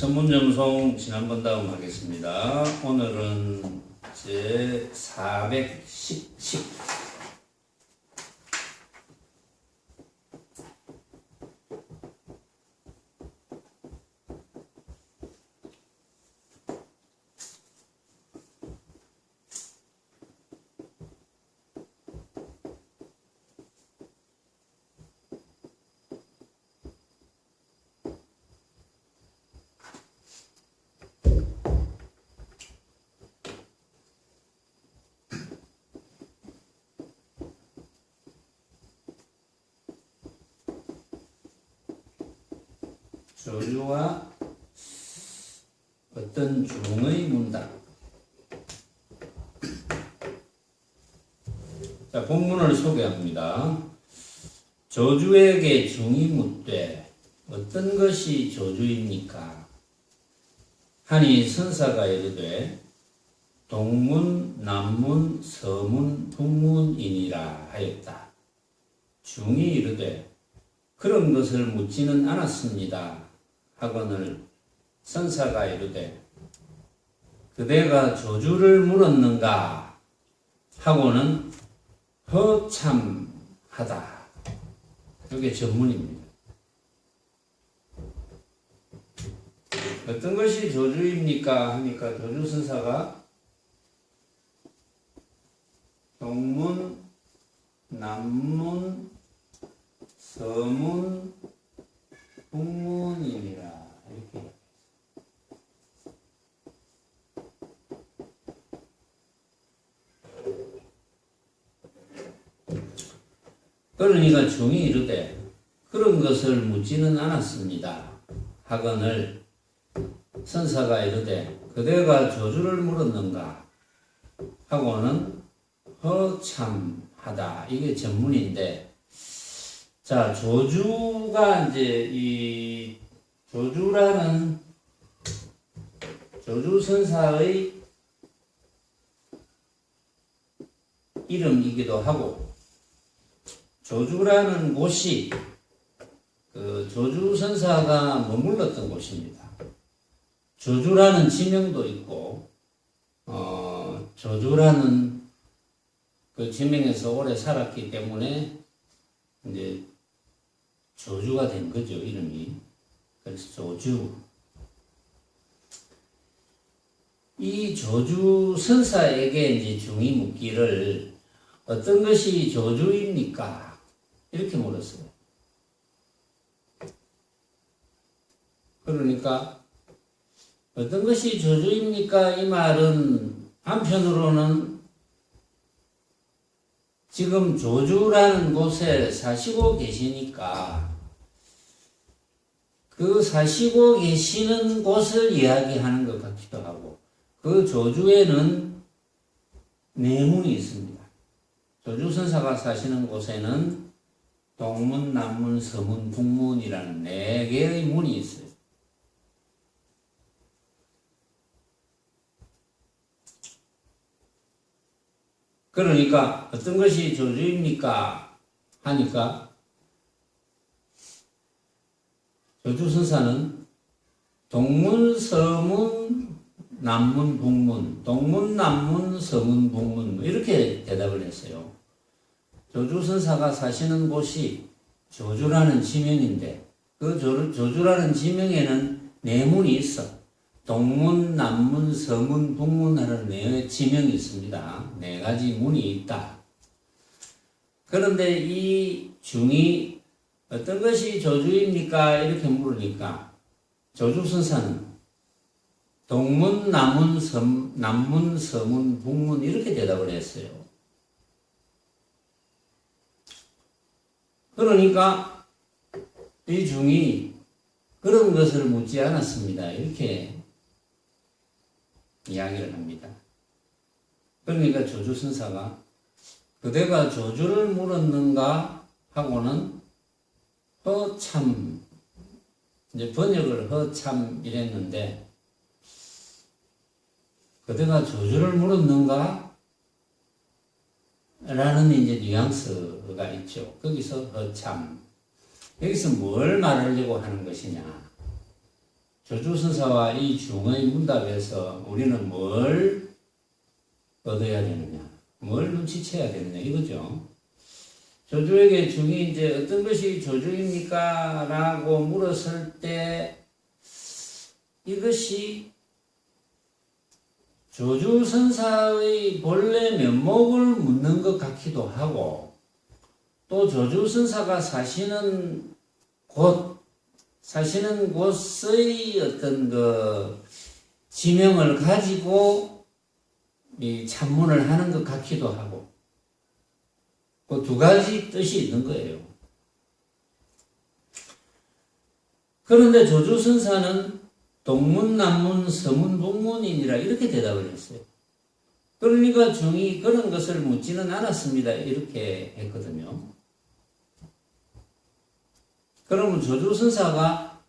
선문점송 지난번 다음 하겠습니다. 오늘은 제 410. 조류와 어떤 중의 문답. 자, 본문을 소개합니다. 조주에게 중이 묻되 어떤 것이 조주입니까? 하니 선사가 이르되 동문, 남문, 서문, 북문이니라 하였다. 중이 이르되 그런 것을 묻지는 않았습니다. 하거늘 선사가 이르되 그대가 조주를 물었는가? 하고는 허참하다. 이게 전문입니다. 어떤 것이 조주입니까? 하니까 조주 선사가 동문, 남문, 서문, 북문이니라. 이렇게. 그러니까 중이 이르되 그런 것을 묻지는 않았습니다. 하거늘 선사가 이르되 그대가 조주를 물었는가? 하고는 허참하다. 이게 전문인데, 자, 조주가 이제 이 조주라는 조주선사의 이름이기도 하고, 조주라는 곳이 그 조주선사가 머물렀던 곳입니다. 조주라는 지명도 있고, 조주라는 그 지명에서 오래 살았기 때문에 이제 조주가 된 거죠, 이름이. 그래서 조주. 이 조주 선사에게 이제 중이 묻기를 어떤 것이 조주입니까? 이렇게 물었어요. 그러니까 어떤 것이 조주입니까? 이 말은 한편으로는 지금 조주라는 곳에 사시고 계시니까 그 사시고 계시는 곳을 이야기하는 것 같기도 하고, 그 조주에는 내문이 있습니다. 조주선사가 사시는 곳에는 동문, 남문, 서문, 북문이라는 4개의 문이 있어요. 그러니까 어떤 것이 조주입니까? 하니까 조주선사는 동문, 서문, 남문, 북문, 동문, 남문, 서문, 북문 이렇게 대답을 했어요. 조주선사가 사시는 곳이 조주라는 지명인데 그 조주라는 지명에는 4문이 있어. 동문, 남문, 서문, 북문 하는 4 지명이 있습니다. 4가지 문이 있다. 그런데 이 중이 어떤 것이 조주입니까? 이렇게 물으니까 조주선사는 동문, 남문, 서문, 북문 이렇게 대답을 했어요. 그러니까 이 중이 그런 것을 묻지 않았습니다. 이렇게 이야기를 합니다. 그러니까 조주선사가 그대가 조주를 물었는가? 하고는 허참, 이제 번역을 허참 이랬는데, 그대가 조주를 물었는가? 라는 이제 뉘앙스가 있죠. 거기서 허참. 여기서 뭘 말하려고 하는 것이냐? 조주선사와 이 중의 문답에서 우리는 뭘 얻어야 되느냐, 뭘 눈치채야 되느냐 이거죠. 조주에게 중이 이제 어떤 것이 조주입니까? 라고 물었을 때 이것이 조주선사의 본래 면목을 묻는 것 같기도 하고, 또 조주선사가 사시는 곳의 어떤 그 지명을 가지고 이 찬문을 하는 것 같기도 하고, 그 두 가지 뜻이 있는 거예요. 그런데 조주선사는 동문, 남문, 서문, 북문이니라 이렇게 대답을 했어요. 그러니까 중이 그런 것을 묻지는 않았습니다. 이렇게 했거든요. 그러면 조주선사가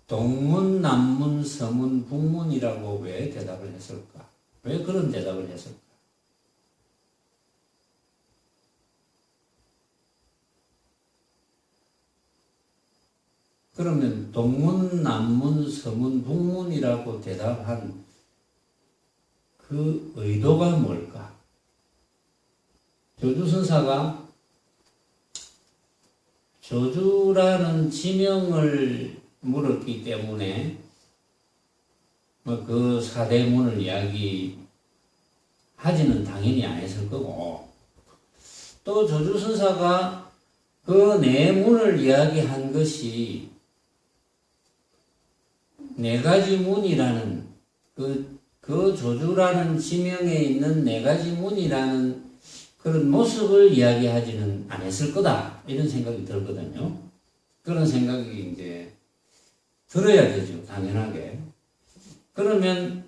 동문, 남문, 서문, 북문이라고 왜 대답을 했을까? 왜 그런 대답을 했을까? 그러면 동문, 남문, 서문, 북문이라고 대답한 그 의도가 뭘까? 조주선사가 조주라는 지명을 물었기 때문에 그 사대문을 이야기하지는 당연히 안 했을 거고, 또 조주선사가 그 네 문을 이야기한 것이 네 가지 문이라는 그 조주라는 지명에 있는 네 가지 문이라는 그런 모습을 이야기하지는 않았을 거다, 이런 생각이 들거든요. 그런 생각이 이제 들어야 되죠, 당연하게. 그러면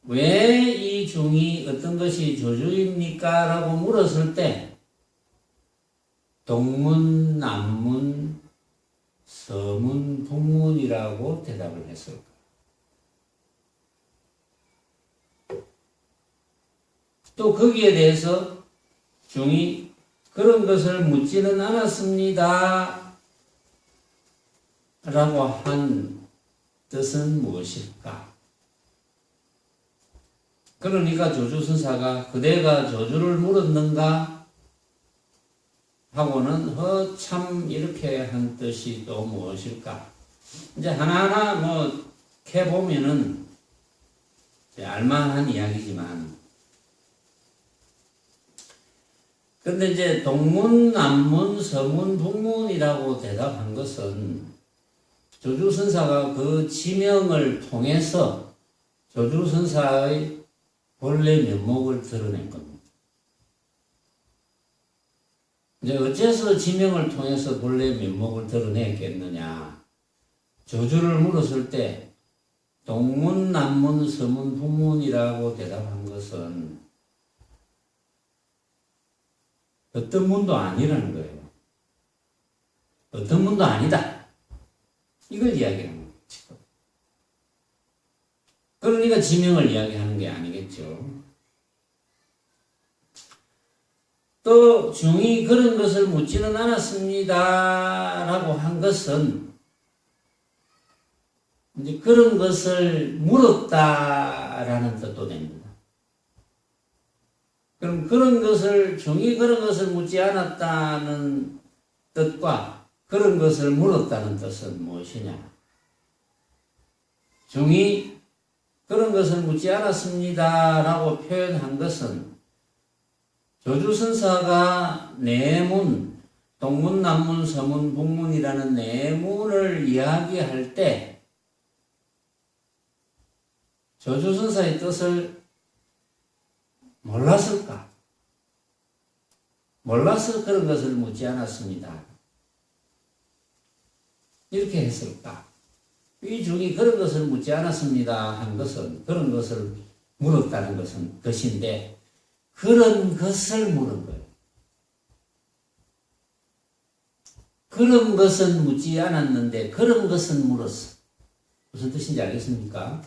왜 이 중이 어떤 것이 조주입니까? 라고 물었을 때 동문, 남문, 서문, 북문이라고 대답을 했을까? 또 거기에 대해서 중이 그런 것을 묻지는 않았습니다 라고 한 뜻은 무엇일까? 그러니까 조주선사가 그대가 조주를 물었는가 하고는 참 이렇게 한 뜻이 또 무엇일까? 이제 하나하나 뭐 캐보면은 알만한 이야기지만, 근데 이제 동문, 남문, 서문, 북문이라고 대답한 것은 조주선사가 그 지명을 통해서 조주선사의 본래 면목을 드러낸 겁니다. 이제 어째서 지명을 통해서 본래 면목을 드러냈겠느냐? 조주를 물었을 때 동문, 남문, 서문, 북문이라고 대답한 것은 어떤 문도 아니라는 거예요. 어떤 문도 아니다, 이걸 이야기하는 거예요, 지금. 그러니까 지명을 이야기하는 게 아니겠죠. 또 중이 그런 것을 묻지는 않았습니다 라고 한 것은 이제 그런 것을 물었다라는 뜻도 됩니다. 그럼 중이 그런 것을 묻지 않았다는 뜻과 그런 것을 물었다는 뜻은 무엇이냐? 중이 그런 것을 묻지 않았습니다 라고 표현한 것은 조주선사가 네 문, 동문, 남문, 서문, 북문이라는 네 문을 이야기할 때 조주선사의 뜻을 몰랐을까? 몰라서 그런 것을 묻지 않았습니다, 이렇게 했을까? 이 중이 그런 것을 묻지 않았습니다 한 것은 그런 것을 물었다는 것인데 그런 것을 물은 거예요. 그런 것은 묻지 않았는데 그런 것은 물었어. 무슨 뜻인지 알겠습니까?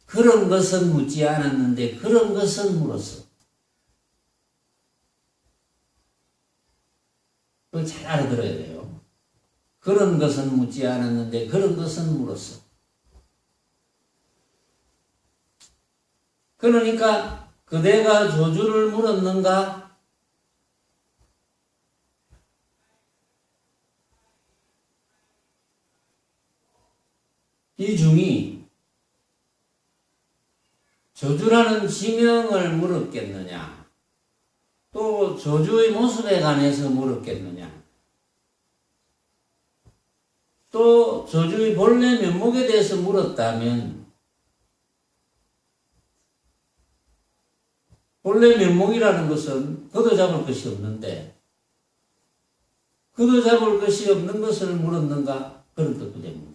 그런 것은 묻지 않았는데 그런 것은 물었어. 그걸 잘 알아들어야 돼요. 그런 것은 묻지 않았는데 그런 것은 물었어. 그러니까 그대가 조주를 물었는가? 이 중이 조주라는 지명을 물었겠느냐? 또 조주의 모습에 관해서 물었겠느냐? 또 조주의 본래 면목에 대해서 물었다면 본래 면목이라는 것은 걷어잡을 것이 없는데 걷어잡을 것이 없는 것을 물었는가? 그런 뜻도 됩니다.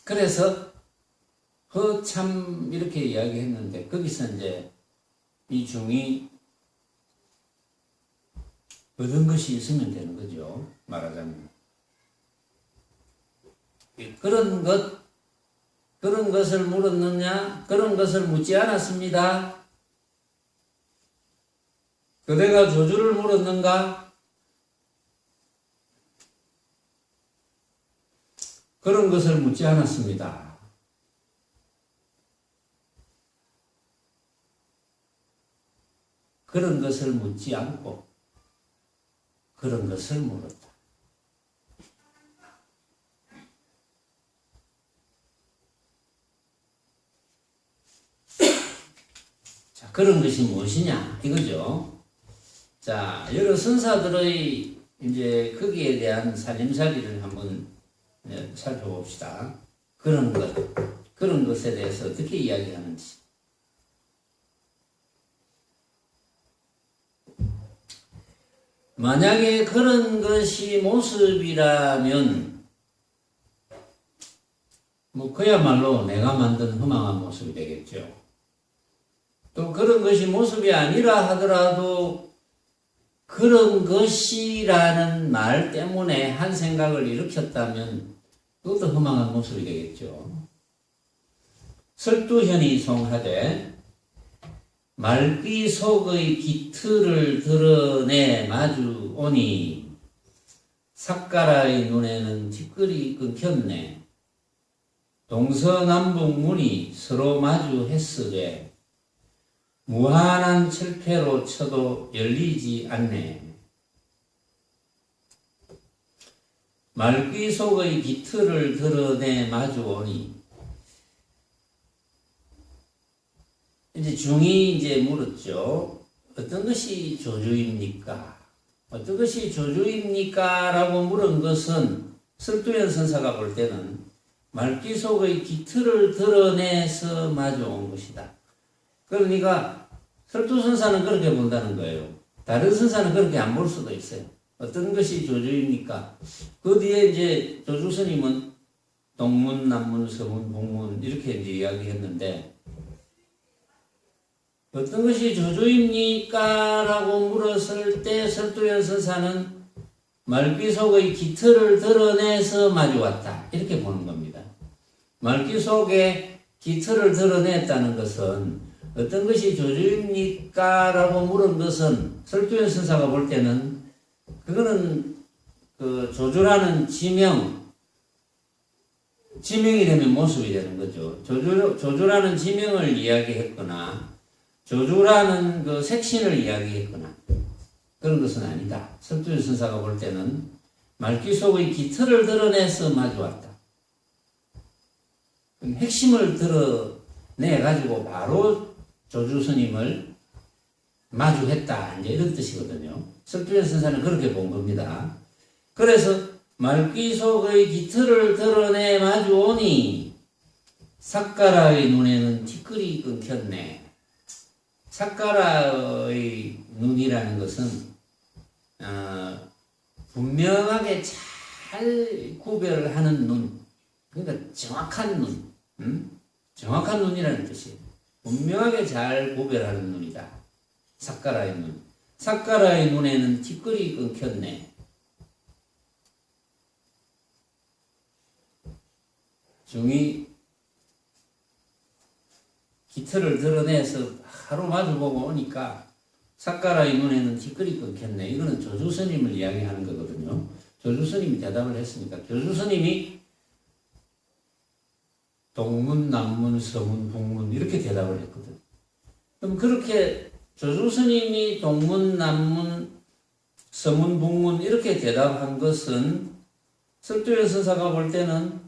그래서 참 이렇게 이야기했는데 거기서 이제 이 중이 얻은 것이 있으면 되는 거죠. 말하자면 그런 것을 물었느냐? 그런 것을 묻지 않았습니다. 그대가 조주를 물었는가? 그런 것을 묻지 않았습니다. 그런 것을 묻지 않고 그런 것을 물었다. 자, 그런 것이 무엇이냐? 이거죠. 자, 여러 선사들의 이제 거기에 대한 살림살이를 한번 살펴봅시다. 그런 것에 대해서 어떻게 이야기하는지. 만약에 그런 것이 모습이라면 그야말로 내가 만든 허망한 모습이 되겠죠. 또 그런 것이 모습이 아니라 하더라도 그런 것이라는 말 때문에 한 생각을 일으켰다면 그것도 허망한 모습이 되겠죠. 설두현이 송하되 말귀 속의 기틀을 드러내 마주 오니 삭가라의 눈에는 티끌이 끊겼네. 동서남북 문이 서로 마주했으되 무한한 철폐로 쳐도 열리지 않네. 말귀 속의 기틀을 드러내 마주 오니 이제 중이 이제 물었죠. 어떤 것이 조주입니까? 어떤 것이 조주입니까? 라고 물은 것은 설두현 선사가 볼 때는 말귀 속의 기틀을 드러내서 마주온 것이다. 그러니까 설두 선사는 그렇게 본다는 거예요. 다른 선사는 그렇게 안 볼 수도 있어요. 어떤 것이 조주입니까? 그 뒤에 이제 조주 스님은 동문, 남문, 서문, 북문 이렇게 이제 이야기했는데 어떤 것이 조주입니까? 라고 물었을 때 설두현 선사는 말귀 속의 기틀을 드러내서 마주왔다. 이렇게 보는 겁니다. 말귀 속에 기틀을 드러냈다는 것은 어떤 것이 조주입니까? 라고 물은 것은 설두현 선사가 볼 때는 그거는 그 조주라는 지명이 되면 모습이 되는 거죠. 조주라는 지명을 이야기했거나 조주라는 그 색신을 이야기했거나 그런 것은 아니다. 설두현 선사가 볼 때는 말귀 속의 기틀을 드러내서 마주왔다. 핵심을 드러내가지고 바로 조주 스님을 마주했다. 이제 이런 뜻이거든요. 설두현 선사는 그렇게 본 겁니다. 그래서 말귀 속의 기틀을 드러내 마주오니 삭가라의 눈에는 티끌이 끊겼네. 삭가라의 눈이라는 것은 분명하게 잘 구별을 하는 눈, 그러니까 정확한 눈, 정확한 눈이라는 뜻이에요. 분명하게 잘 구별하는 눈이다. 삭가라의 눈. 삭가라의 눈에는 티끌이 끊겼네. 중이 기틀을 드러내서 하루 마주보고 오니까 삿가라의 눈에는 티끌이 끊겼네. 이거는 조주스님을 이야기하는 거거든요. 조주스님이 대답을 했으니까 조주스님이 동문, 남문, 서문, 북문 이렇게 대답을 했거든. 그럼 그렇게 조주스님이 동문, 남문, 서문, 북문 이렇게 대답한 것은 설도현 선사가 볼 때는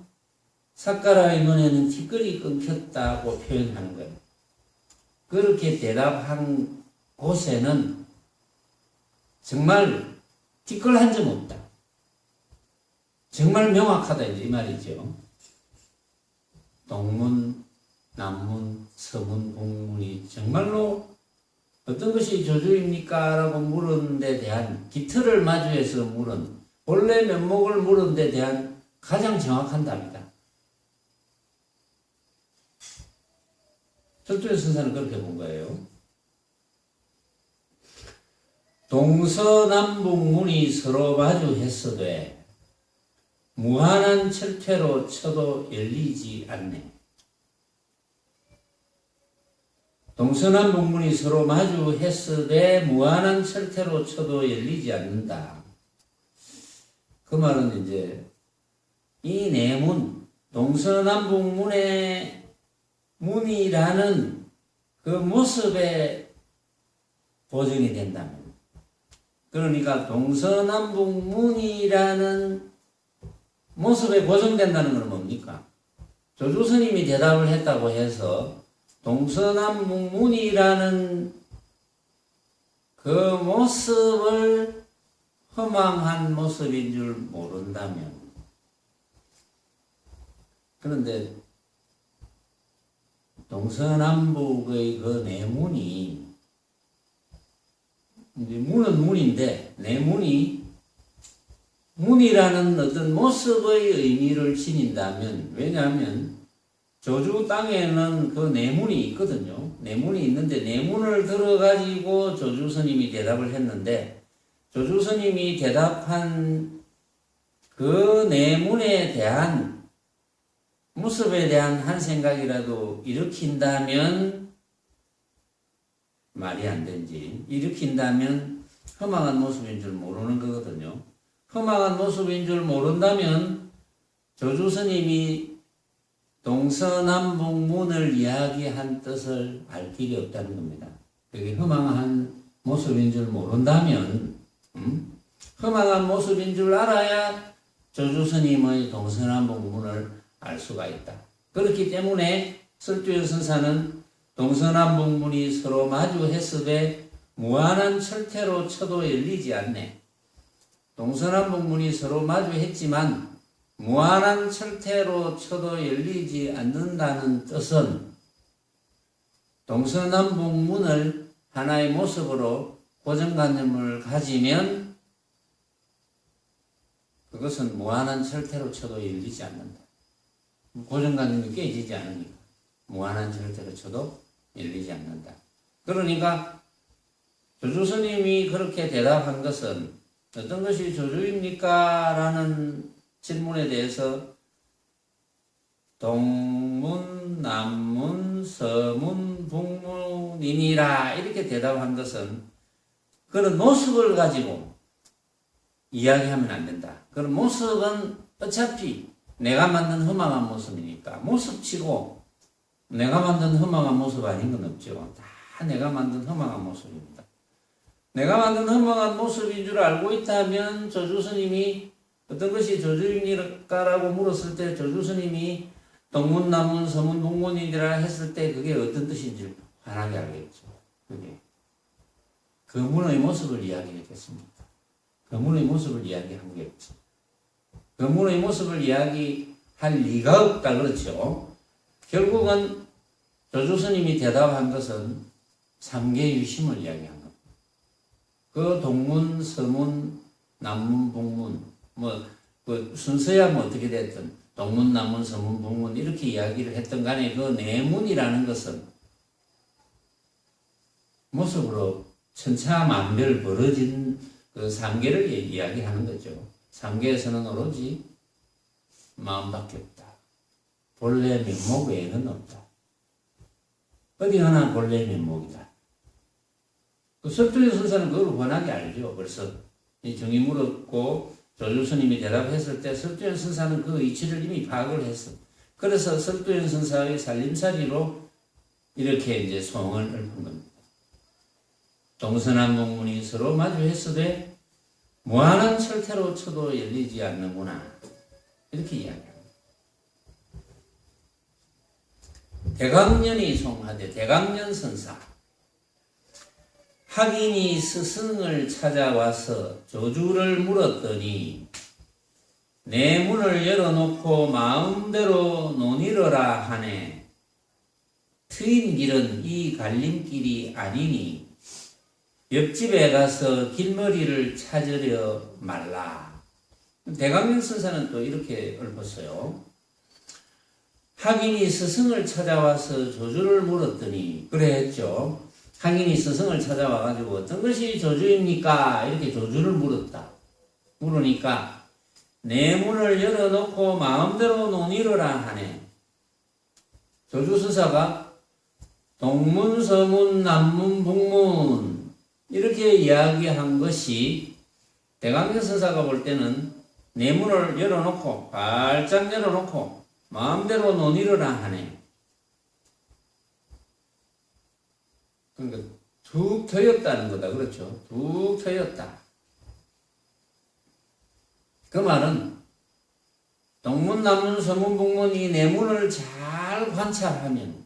삿가라의 눈에는 티끌이 끊겼다고 표현하는 거예요. 그렇게 대답한 곳에는 정말 티끌 한 점 없다. 정말 명확하다 이제 이 말이죠. 동문, 남문, 서문, 북문이 정말로 어떤 것이 조주입니까? 라고 물은 데 대한 기틀을 마주해서 물은 본래 면목을 물은 데 대한 가장 정확한 답이다. 설도현 선사는 그렇게 본 거예요. 동서남북문이 서로 마주했어되 무한한 철퇴로 쳐도 열리지 않네. 동서남북문이 서로 마주했으되 무한한 철퇴로 쳐도 열리지 않는다. 그 말은 이제 이 내문, 동서남북문의 문이라는 그 모습에 보증이 된다면, 그러니까 동서남북문이라는 모습에 고정된다는 건 뭡니까? 조주스님이 대답을 했다고 해서 동서남북문이라는 그 모습을 허망한 모습인 줄 모른다면, 그런데 동서남북의 그 내문이, 문은 문인데 내문이 문이라는 어떤 모습의 의미를 지닌다면, 왜냐하면 조주 땅에는 그 내문이 있거든요. 내문이 있는데 내문을 들어가지고 조주스님이 대답을 했는데, 조주스님이 대답한 그 내문에 대한 모습에 대한 한 생각이라도 일으킨다면 말이 안 되지. 일으킨다면 허망한 모습인 줄 모르는 거거든요. 허망한 모습인 줄 모른다면 조주스님이 동서남북문을 이야기한 뜻을 알 길이 없다는 겁니다. 그게 허망한 모습인 줄 모른다면, 허망한 모습인 줄 알아야 조주스님의 동서남북문을 알 수가 있다. 그렇기 때문에 설도현 선사는 동서남북문이 서로 마주했으되 무한한 철퇴로 쳐도 열리지 않네. 동서남북문이 서로 마주했지만 무한한 철퇴로 쳐도 열리지 않는다는 뜻은 동서남북문을 하나의 모습으로 고정관념을 가지면 그것은 무한한 철퇴로 쳐도 열리지 않는다. 고정관념이 깨지지 않으니까 무한한 절대로 쳐도 열리지 않는다. 그러니까 조주스님이 그렇게 대답한 것은 어떤 것이 조주입니까? 라는 질문에 대해서 동문, 남문, 서문, 북문이니라 이렇게 대답한 것은 그런 모습을 가지고 이야기하면 안 된다. 그런 모습은 어차피 내가 만든 허망한 모습이니까 모습치고 내가 만든 허망한 모습 아닌 건 없죠. 다 내가 만든 허망한 모습입니다. 내가 만든 허망한 모습인 줄 알고 있다면 조주스님이 어떤 것이 조주입니까라고 물었을 때 조주스님이 동문, 남문, 서문, 북문이라 했을 때 그게 어떤 뜻인지 환하게 알겠죠. 그게 그 문의 모습을 이야기했겠습니까? 그 문의 모습을 이야기한 게 없죠. 그 문의 모습을 이야기할 리가 없다 그렇죠. 결국은 조주스님이 대답한 것은 삼계유심을 이야기한 겁니다. 그 동문, 서문, 남문, 북문 그 순서야 어떻게 됐든 동문, 남문, 서문, 북문 이렇게 이야기를 했던 간에 그 내문이라는 것은 모습으로 천차만별 벌어진 그 삼계를 이야기하는 거죠. 삼계에서는 오로지 마음밖에 없다. 본래 면목 외에는 없다. 어디 하나 본래 면목이다. 그 설두현 선사는 그걸 훤하게 알죠. 벌써 이 정의 물었고 조주 스님이 대답했을 때 설두현 선사는 그 이치를 이미 파악을 했어. 그래서 설두현 선사의 살림살이로 이렇게 이제 소원을 읊은 겁니다. 동서남 문문이 서로 마주했으되 무한한 철퇴로 쳐도 열리지 않는구나. 이렇게 이야기합니다. 대강년이 송하되 대강년 선사 학인이 스승을 찾아와서 조주를 물었더니 내 문을 열어놓고 마음대로 논의러라 하네. 트인 길은 이 갈림길이 아니니 옆집에 가서 길머리를 찾으려 말라. 대강년 선사는 또 이렇게 읊었어요. 학인이 스승을 찾아와서 조주를 물었더니 그래 했죠. 학인이 스승을 찾아와가지고 어떤 것이 조주입니까? 이렇게 조주를 물었다. 물으니까 내 문을 열어놓고 마음대로 논의러라 하네. 조주스사가 동문, 서문, 남문, 북문 이렇게 이야기한 것이 대강년 선사가 볼 때는 내 문을 열어놓고 활짝 열어놓고 마음대로 논의러라 하네. 그러니까 툭 트였다는 거다. 그렇죠? 툭 트였다. 그 말은 동문, 남문, 서문, 북문 이 네 문을 잘 관찰하면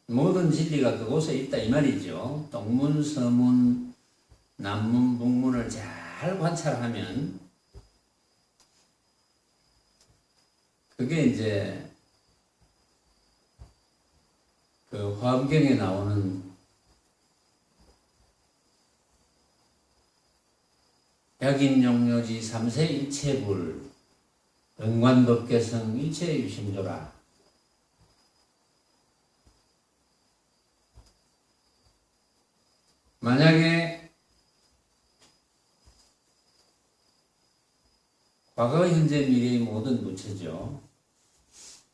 모든 진리가 그곳에 있다 이 말이죠. 동문, 서문, 남문, 북문을 잘 관찰하면 그게 이제 그 화엄경에 나오는 약인용료지 삼세일체불 응관법계성 일체유심조라. 만약에 과거, 현재, 미래의 모든 부처죠.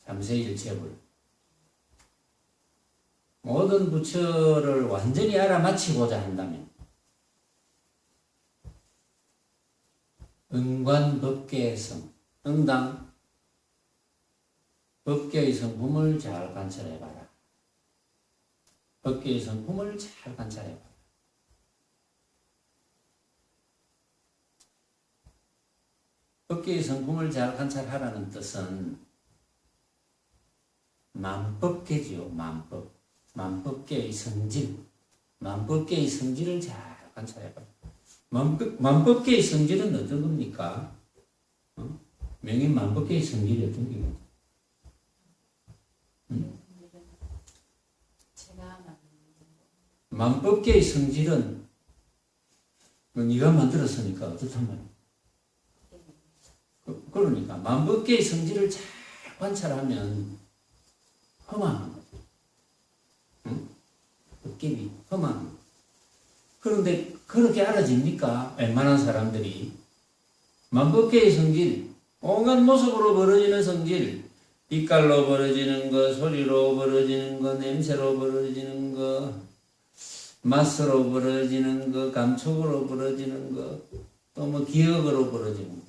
삼세일체불. 모든 부처를 완전히 알아맞히고자 한다면 응관법계성, 응당 법계의 성품을 잘 관찰해봐라. 법계의 성품을 잘 관찰해봐라. 법계의 성품을 잘 관찰하라는 뜻은 만법계지요. 만법. 만법계의 성질. 만법계의 성질을 잘 관찰해봐라. 만법계의 성질은 어떤 겁니까? 명인 만법계의 성질이 어떤 겁니까? 만법계의 성질은 네가 만들었으니까 어떻단 말이야? 그러니까 만법계의 성질을 잘 관찰하면 험한 거죠. 응? 법계비 험한 거. 그런데 그렇게 알아집니까? 웬만한 사람들이. 만법계의 성질, 온갖 모습으로 벌어지는 성질, 빛깔로 벌어지는 거, 소리로 벌어지는 거, 냄새로 벌어지는 거, 맛으로 벌어지는 거, 감촉으로 벌어지는 거, 또 뭐 기억으로 벌어지는 거.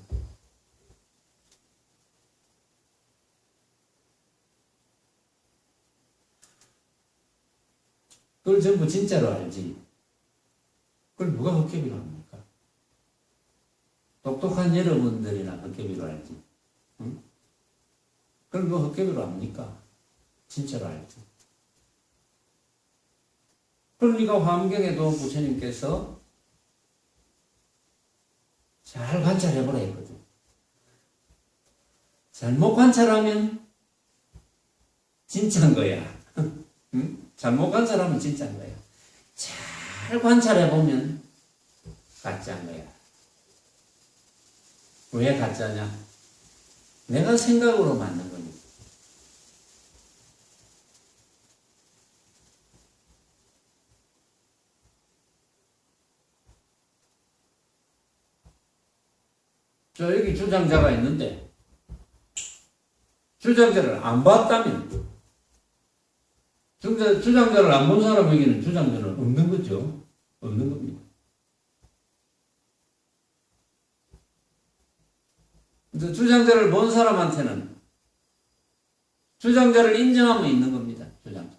그걸 전부 진짜로 알지. 그걸 누가 헛개비로 합니까? 똑똑한 여러분들이나 헛개비로 알지. 응? 그걸 누가 헛개비로 합니까? 진짜로 알지. 그러니까 화엄경에도 부처님께서 잘 관찰해보라 했거든. 잘못 관찰하면 진짜인 거야. 응? 잘못 관찰하면 진짜인 거야. 잘 관찰해보면 가짜인 거야. 왜 가짜냐? 내가 생각으로 만든 거니까. 저 여기 주장자가 있는데 주장자를 안 봤다면 주장자를 안 본 사람에게는 주장자는 없는 거죠. 없는 겁니다. 근데 주장자를 본 사람한테는 주장자를 인정하면 있는 겁니다. 주장자.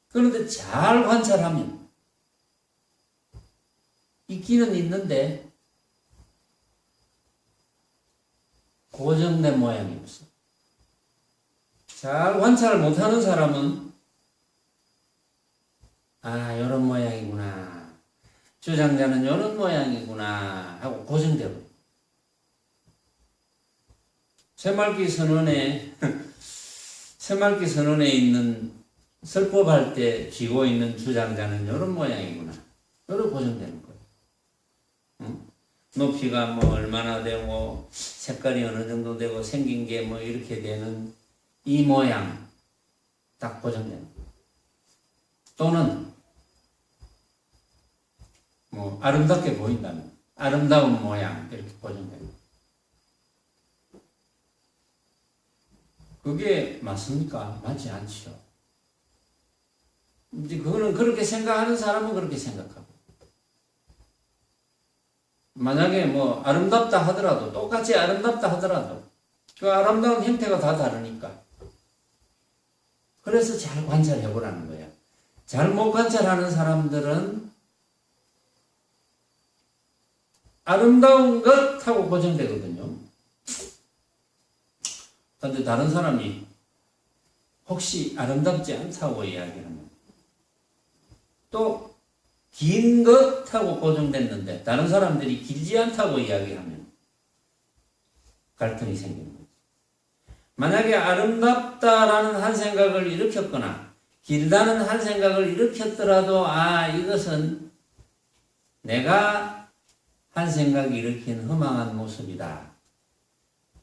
그런데 잘 관찰하면 있기는 있는데 고정된 모양이 없어. 잘 관찰을 못하는 사람은 아, 요런 모양이구나. 주장자는 요런 모양이구나 하고 고정되고. 새말기 선언에 있는 설법할 때 쥐고 있는 주장자는 요런 모양이구나. 요런 고정되는 거예요. 응? 높이가 뭐 얼마나 되고 색깔이 어느 정도 되고 생긴 게 뭐 이렇게 되는 이 모양 딱 고정되는 거예요. 또는 뭐 아름답게 보인다면 아름다운 모양 이렇게 고정되는 거예요. 그게 맞습니까? 맞지 않죠. 이제 그거는 그렇게 생각하는 사람은 그렇게 생각하고 만약에 뭐 아름답다 하더라도 똑같이 아름답다 하더라도 그 아름다운 형태가 다 다르니까 그래서 잘 관찰해 보라는 거야. 잘못 관찰하는 사람들은 아름다운 것 하고 고정되거든요. 그런데 다른 사람이 혹시 아름답지 않다고 이야기하면 또 긴 것 하고 고정됐는데 다른 사람들이 길지 않다고 이야기하면 갈등이 생기는 거죠. 만약에 아름답다라는 한 생각을 일으켰거나 길다는 한 생각을 일으켰더라도 아, 이것은 내가 한 생각이 일으킨 허망한 모습이다.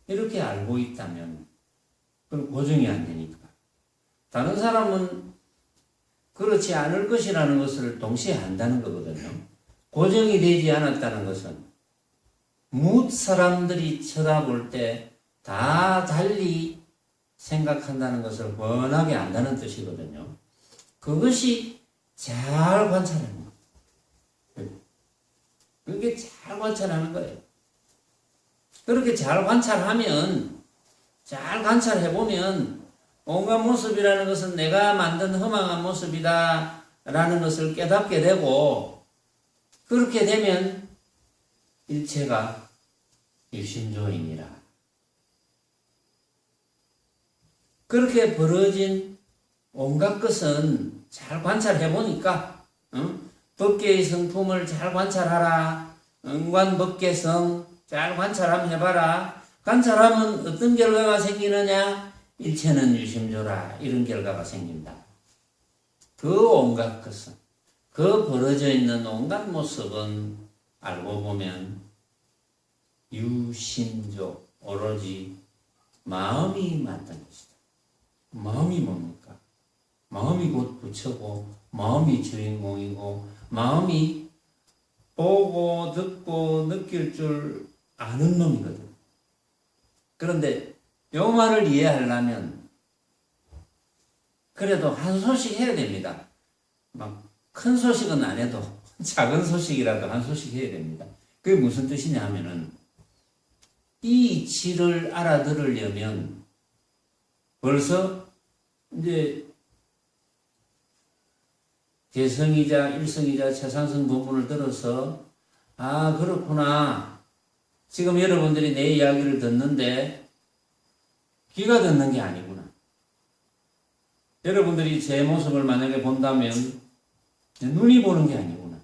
이렇게 알고 있다면 그럼 고정이 안 되니까. 다른 사람은 그렇지 않을 것이라는 것을 동시에 안다는 거거든요. 고정이 되지 않았다는 것은 뭇 사람들이 쳐다볼 때 다 달리 생각한다는 것을 뻔하게 안다는 뜻이거든요. 그것이 잘 관찰하는 거예요. 그게 잘 관찰하는 거예요. 그렇게 잘 관찰하면, 잘 관찰해보면 온갖 모습이라는 것은 내가 만든 허망한 모습이다 라는 것을 깨닫게 되고, 그렇게 되면 일체가 유심조이니라. 그렇게 벌어진 온갖 것은 잘 관찰해보니까 법계의 성품을 잘 관찰하라. 응관법계성 잘 관찰하면 해봐라. 관찰하면 어떤 결과가 생기느냐? 일체는 유심조라. 이런 결과가 생긴다. 그 온갖 것은, 그 벌어져 있는 온갖 모습은 알고 보면 유심조, 오로지 마음이 만든 것이다. 마음이 뭡니까? 마음이 곧 부처고 마음이 주인공이고 마음이 보고 듣고 느낄 줄 아는 놈이거든. 그런데 요 말을 이해하려면 그래도 한 소식 해야 됩니다. 막 큰 소식은 안 해도 작은 소식이라도 한 소식 해야 됩니다. 그게 무슨 뜻이냐 하면은 이 이치를 알아들으려면 벌써 이제 개성이자 일성이자 최상승 본문을 들어서 아 그렇구나. 지금 여러분들이 내 이야기를 듣는데 귀가 듣는 게 아니구나. 여러분들이 제 모습을 만약에 본다면 눈이 보는 게 아니구나.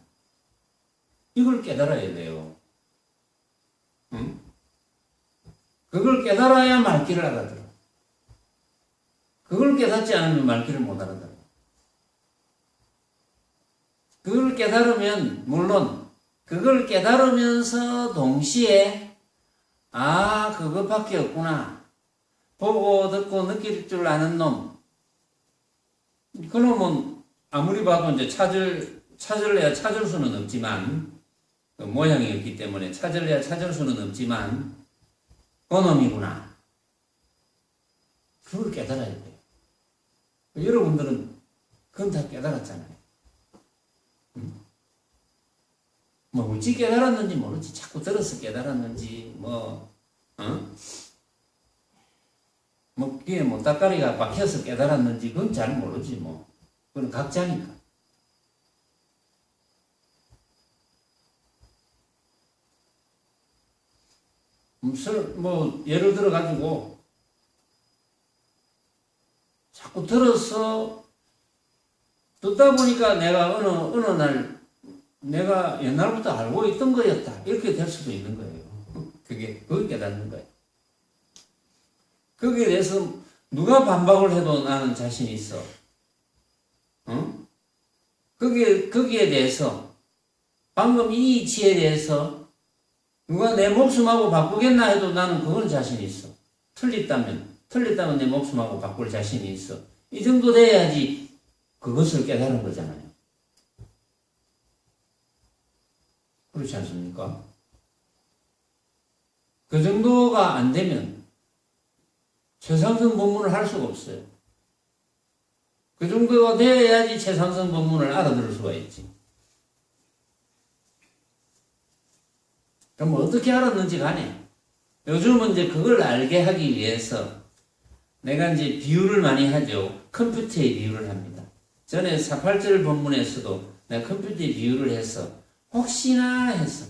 이걸 깨달아야 돼요. 응? 그걸 깨달아야 말귀를 알아들어. 그걸 깨닫지 않으면 말귀를 못 알아들어. 그걸 깨달으면, 물론, 그걸 깨달으면서 동시에, 아, 그것밖에 없구나. 보고, 듣고, 느낄 줄 아는 놈. 그놈은 아무리 봐도 이제 찾을래야 찾을 수는 없지만, 그 모양이 없기 때문에 찾을래야 찾을 수는 없지만, 그놈이구나. 그걸 깨달아야 돼요. 여러분들은 그건 다 깨달았잖아요. 뭐 어찌 깨달았는지 모르지. 자꾸 들어서 깨달았는지 뭐 귀에 못다까리가 박혀서 깨달았는지 그건 잘 모르지 뭐. 그건 각자니까. 뭐 예를 들어 가지고 자꾸 들어서 듣다 보니까 내가 어느 날 내가 옛날부터 알고 있던 거였다 이렇게 될 수도 있는 거예요. 그게 깨닫는 거예요. 거기에 대해서 누가 반박을 해도 나는 자신이 있어. 거기에 대해서 방금 이 이치에 대해서 누가 내 목숨하고 바꾸겠나 해도 나는 그건 자신이 있어. 틀렸다면 내 목숨하고 바꿀 자신이 있어. 이 정도 돼야지 그것을 깨달은 거잖아요. 그렇지 않습니까? 그 정도가 안 되면 최상승 법문을 할 수가 없어요. 그 정도가 돼야지 최상승 법문을 알아들을 수가 있지. 그럼 어떻게 알았는지 간에 요즘은 이제 그걸 알게 하기 위해서 내가 이제 비유를 많이 하죠. 컴퓨터의 비유를 합니다. 전에 48절 본문에서도 내가 컴퓨터의 비유를 해서 혹시나 해서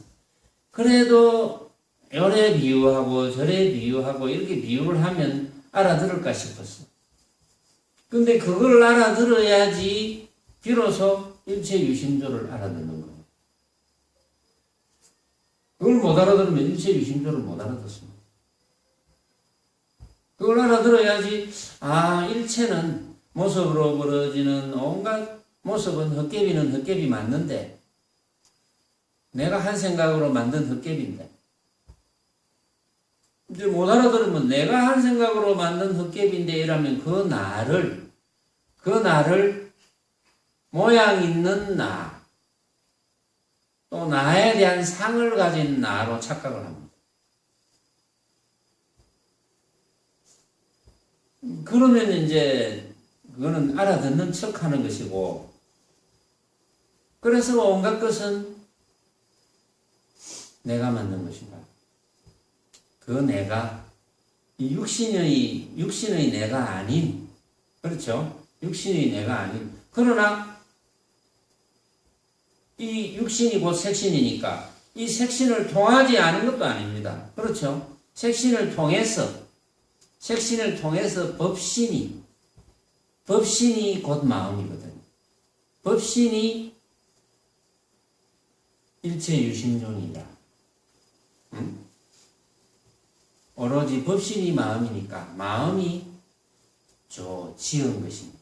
그래도 요래 비유하고 저래 비유하고 이렇게 비유를 하면 알아들을까 싶었어. 근데 그걸 알아들어야지 비로소 일체 유심조를 알아듣는 거예요. 그걸 못 알아들으면 일체 유심조를 못 알아듣습니다. 그걸 알아들어야지 일체는 모습으로 벌어지는 온갖 모습은 헛개비는 헛개비 맞는데 내가 한 생각으로 만든 헛개비인데 이제 못 알아들으면 내가 한 생각으로 만든 헛개비인데 이라면 그 나를 모양 있는 나, 또 나에 대한 상을 가진 나로 착각을 합니다. 그러면 이제 그거는 알아듣는 척 하는 것이고, 그래서 온갖 것은 내가 만든 것이다. 그 내가, 이 육신의 내가 아닌, 그렇죠? 육신의 내가 아닌, 그러나 이 육신이 곧 색신이니까 이 색신을 통하지 않은 것도 아닙니다. 그렇죠? 색신을 통해서 법신이 곧 마음이거든요. 법신이 일체 유심존이다. 오로지 법신이 마음이니까 마음이 지은 것입니다.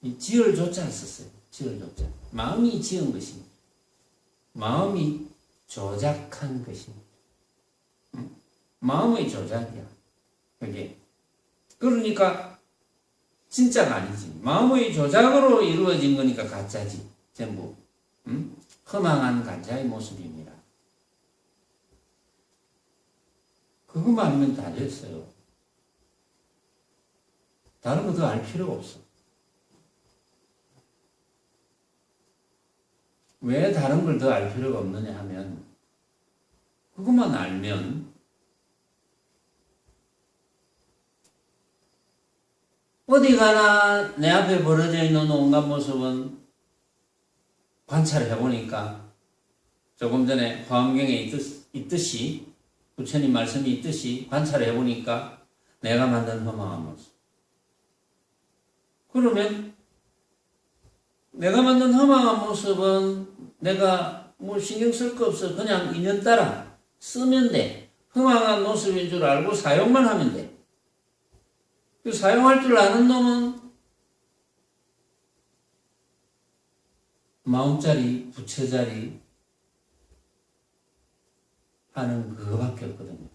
이 지을 조자를 썼어요. 지을 조자. 마음이 지은 것입니다. 마음이 조작한 것입니다. 마음의 조작이야. 그게. 그러니까 진짜가 아니지. 마음의 조작으로 이루어진 거니까 가짜지. 전부. 허망한 가짜의 모습입니다. 그것만 알면 다 됐어요. 다른 거 더 알 필요가 없어. 왜 다른 걸 더 알 필요가 없느냐 하면 그것만 알면 어디 가나 내 앞에 벌어져 있는 온갖 모습은 관찰해 보니까 조금 전에 화엄경에 있듯이 부처님 말씀이 있듯이 관찰해 보니까 내가 만든 허망한 모습. 그러면 내가 만든 허망한 모습은 내가 뭐 신경 쓸 거 없어. 그냥 인연 따라 쓰면 돼. 허망한 모습인 줄 알고 사용만 하면 돼. 그 사용할 줄 아는 놈은 마음자리, 부처자리 하는 그거밖에 없거든요.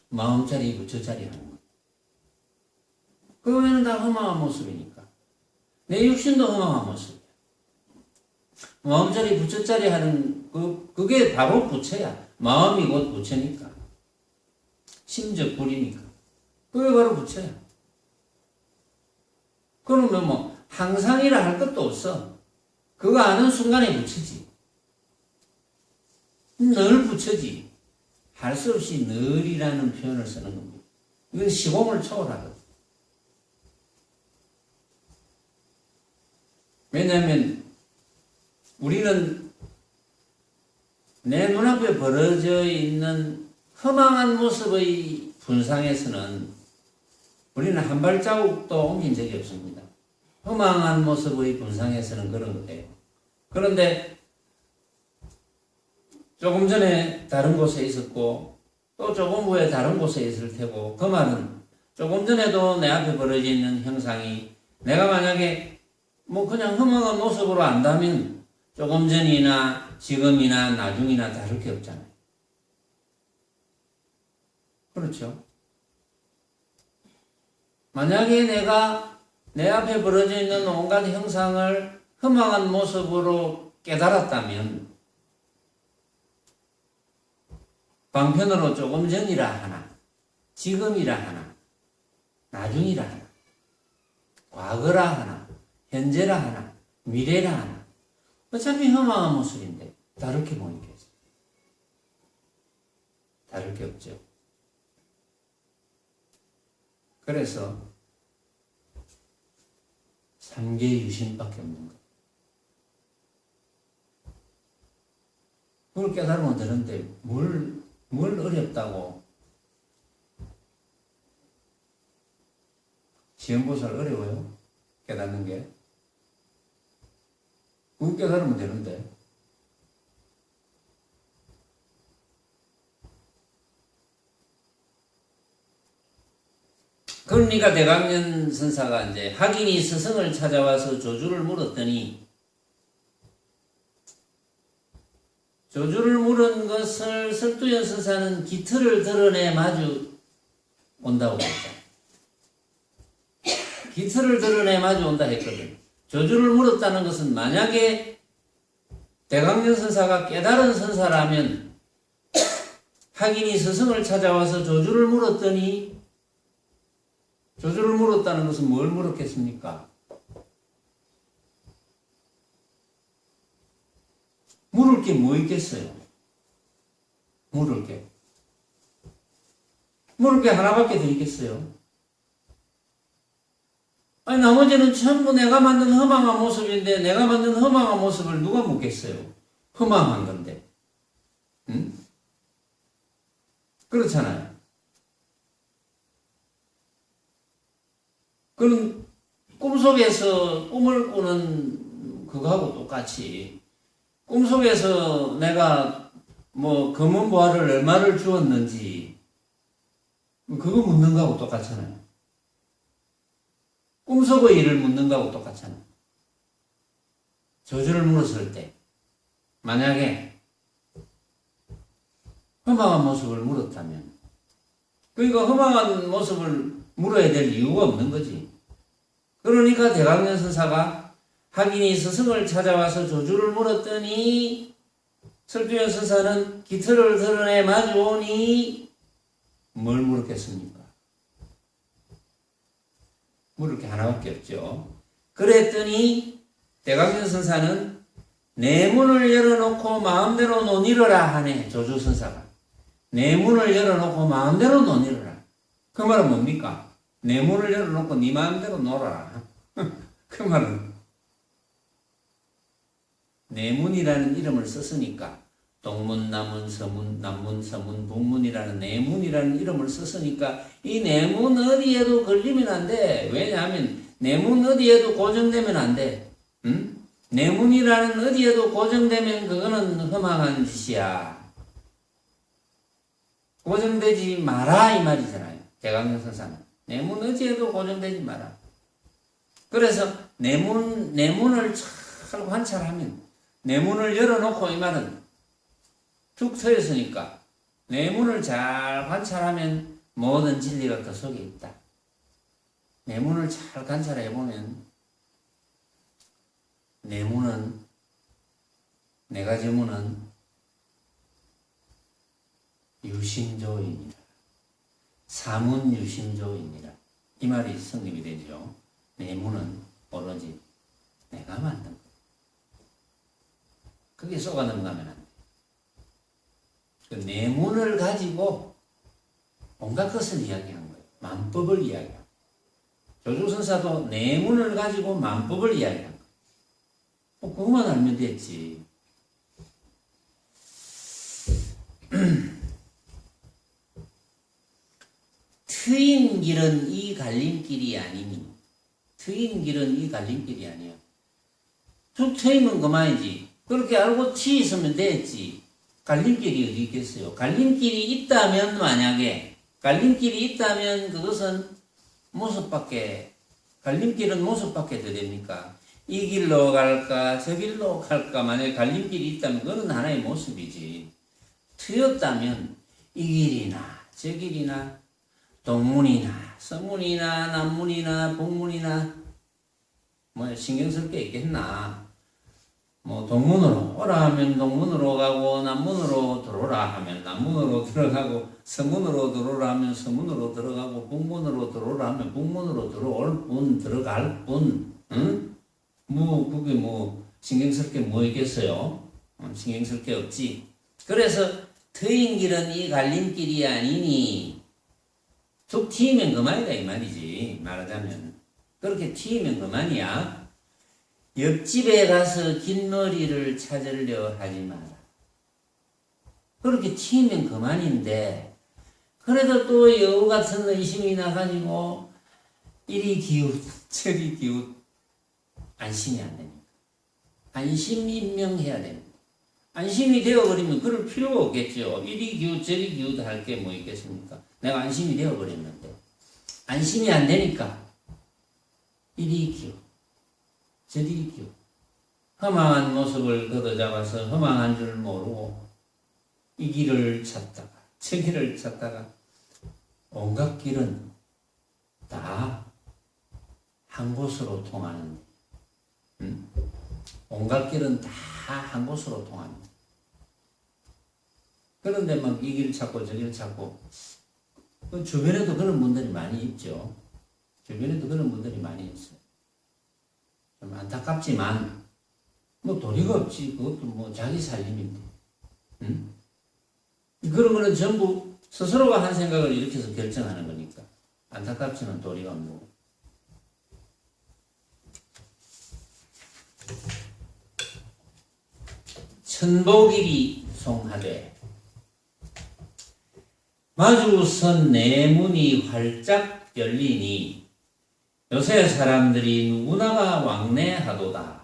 마음자리, 부처자리 하는 거. 그 외에는 다 허망한 모습이니까. 내 육신도 허망한 모습이야. 마음자리, 부처자리 하는 그게 바로 부처야. 마음이 곧 부처니까. 심적 불이니까. 그게 바로 부처야. 그러면 뭐 항상이라 할 것도 없어. 그거 아는 순간에 부처지. 늘 부처지. 할 수 없이 늘이라는 표현을 쓰는 겁니다. 이건 시공을 초월하거든. 왜냐하면 우리는 내 눈앞에 벌어져 있는 허망한 모습의 분상에서는 우리는 한 발자국도 옮긴 적이 없습니다. 허망한 모습의 분상에서는 그런 거예요. 그런데 조금 전에 다른 곳에 있었고 또 조금 후에 다른 곳에 있을 테고, 그 말은 조금 전에도 내 앞에 벌어져 있는 형상이 내가 만약에 뭐 그냥 허망한 모습으로 안다면 조금 전이나 지금이나 나중이나 다를 게 없잖아요. 그렇죠? 만약에 내가 내 앞에 벌어져 있는 온갖 형상을 허망한 모습으로 깨달았다면 방편으로 조금 전이라 하나, 지금이라 하나, 나중이라 하나, 과거라 하나, 현재라 하나, 미래라 하나, 어차피 허망한 모습인데 다를 게 뭐 있겠어? 다를 게 없죠. 그래서 삼계 유심밖에 없는 거예요. 그걸 깨달으면 되는데 뭘 어렵다고. 시험보살 어려워요? 깨닫는 게? 그걸 깨달으면 되는데. 그러니까 대강년 선사가 이제 학인이 스승을 찾아와서 조주를 물었더니, 조주를 물은 것을 설두연 선사는 기틀을 드러내 마주 온다고 했다. 기틀을 드러내 마주 온다 했거든. 조주를 물었다는 것은 만약에 대강년 선사가 깨달은 선사라면 학인이 스승을 찾아와서 조주를 물었더니, 조주를 물었다는 것은 뭘 물었겠습니까? 물을 게 뭐 있겠어요? 물을 게 하나밖에 더 있겠어요? 아니, 나머지는 전부 내가 만든 허망한 모습인데, 내가 만든 허망한 모습을 누가 묻겠어요? 허망한 건데. 응? 그렇잖아요. 그럼 꿈속에서 꿈을 꾸는 그거하고 똑같이, 꿈속에서 내가 뭐 검은 보화를 얼마를 주었는지 그거 묻는 거하고 똑같잖아요. 꿈속의 일을 묻는 거하고 똑같잖아요. 조주를 물었을 때 만약에 허망한 모습을 물었다면, 그러니까 허망한 모습을 물어야 될 이유가 없는 거지. 그러니까 대강년 선사가 학인이 스승을 찾아와서 조주를 물었더니 설두연 선사는 기틀을 드러내 마주오니 뭘 물었겠습니까? 물을 게 하나밖에 없죠. 그랬더니 대강년 선사는 내 문을 열어놓고 마음대로 논의러라 하네. 조주 선사가 내 문을 열어놓고 마음대로 논의러라. 그 말은 뭡니까? 내 문을 열어놓고 네 마음대로 놀아라. 그 말은 내문이라는 이름을 썼으니까, 동문, 남문, 서문, 남문, 서문, 북문이라는 내문이라는 이름을 썼으니까 이 내문 어디에도 걸리면 안 돼. 왜냐하면 내문 어디에도 고정되면 안 돼. 응? 내문이라는 어디에도 고정되면 그거는 허망한 짓이야. 고정되지 마라 이 말이잖아요. 대강년 선사는 내문 어디에도 고정되지 마라. 그래서 내문을 잘 관찰하면, 내문을 열어놓고 이 말은 툭 트였으니까 내문을 잘 관찰하면 모든 진리가 그 속에 있다. 내문을 잘 관찰해보면 내문은, 네 가지 문은 유심조이니라. 사문 유심조이니라. 이 말이 성립이 되죠. 내문은 오로지 내가 만든 거. 그게 쏘가 넘어가면 안 돼. 그 내문을 가지고 온갖 것을 이야기한 거예요. 만법을 이야기한 거예요. 조주선사도 내문을 가지고 만법을 이야기한 거예요. 그것만 알면 됐지. 트인 길은 이 갈림길이 아니니. 트인 길은 이 갈림길이 아니야. 툭 트이면 그만이지. 그렇게 알고 치 있으면 됐지. 갈림길이 어디 있겠어요? 갈림길이 있다면, 만약에 갈림길이 있다면 그것은 모습밖에, 갈림길은 모습밖에 더 됩니까? 이 길로 갈까 저 길로 갈까. 만약에 갈림길이 있다면 그건 하나의 모습이지. 트였다면 이 길이나 저 길이나 동문이나 서문이나 남문이나 북문이나 뭐 신경 쓸 게 있겠나. 뭐 동문으로 오라 하면 동문으로 가고, 남문으로 들어오라 하면 남문으로 들어가고, 서문으로 들어오라 하면 서문으로 들어가고, 북문으로 들어오라 하면 북문으로 들어올 뿐, 들어갈 뿐. 응? 뭐 그게 뭐 신경 쓸 게 뭐 있겠어요? 신경 쓸 게 없지. 그래서 트인 길은 이 갈림길이 아니니. 툭 튀면 그만이다 이 말이지. 말하자면 그렇게 튀면 그만이야. 옆집에 가서 긴 머리를 찾으려 하지 마라. 그렇게 튀면 그만인데, 그래도 또 여우 같은 의심이 나가지고 이리 기웃 저리 기웃. 안심이 안 됩니다. 안심 임명해야 됩니다. 안심이 되어버리면 그럴 필요가 없겠죠. 이리 기웃 저리 기웃 할 게 뭐 있겠습니까? 내가 안심이 되어버렸는데 안심이 안 되니까 이리 기웃 저리 기웃. 허망한 모습을 걷어잡아서 허망한 줄 모르고 이 길을 찾다가 저 길을 찾다가 온갖 길은 다 한 곳으로 통하는, 온갖 길은 다 한 곳으로 통합니다. 그런데 막 이 길 찾고 저 길 찾고, 그 주변에도 그런 분들이 많이 있죠. 주변에도 그런 분들이 많이 있어요. 좀 안타깝지만 뭐 도리가 없지. 그것도 뭐 자기 살림인데. 그런 거는 전부 스스로가 한 생각을 일으켜서 결정하는 거니까 안타깝지만 도리가 없는 거고. 천복일이 송하되 마주선 내문이 활짝 열리니 요새 사람들이 누구나가 왕래하도다.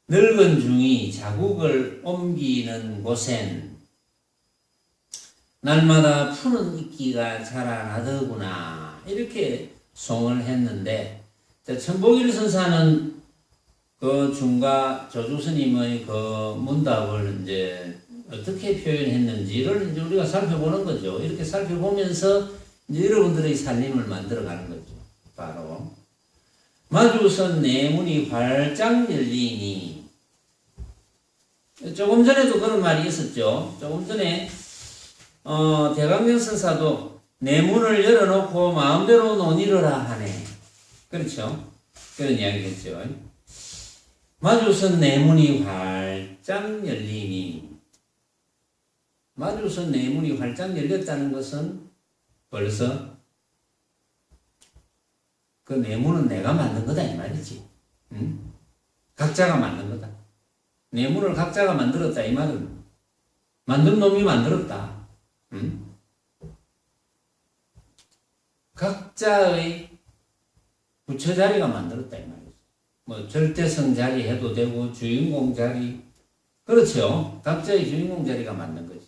늙은 중이 자국을 옮기는 곳엔 날마다 푸른 이끼가 자라나더구나. 이렇게 송을 했는데, 천복일 선사는 그 중가 조주스님의 그 문답을 이제 어떻게 표현했는지를 이제 우리가 살펴보는 거죠. 이렇게 살펴보면서 이제 여러분들의 살림을 만들어가는 거죠. 바로 마주선 내문이 활짝 열리니. 조금 전에도 그런 말이 있었죠. 조금 전에 대강경 선사도 내문을 열어놓고 마음대로 논의를 하네. 그렇죠? 그런 이야기겠죠. 마주선 내문이 활짝 열리니. 마주선 내문이 활짝 열렸다는 것은 벌써 그 내문은 내가 만든 거다 이 말이지. 응? 각자가 만든 거다. 내문을 각자가 만들었다 이 말은 만든 놈이 만들었다. 응? 각자의 부처 자리가 만들었다 이 말이지. 뭐 절대성 자리 해도 되고 주인공 자리, 그렇죠. 각자의 주인공 자리가 만든 거지.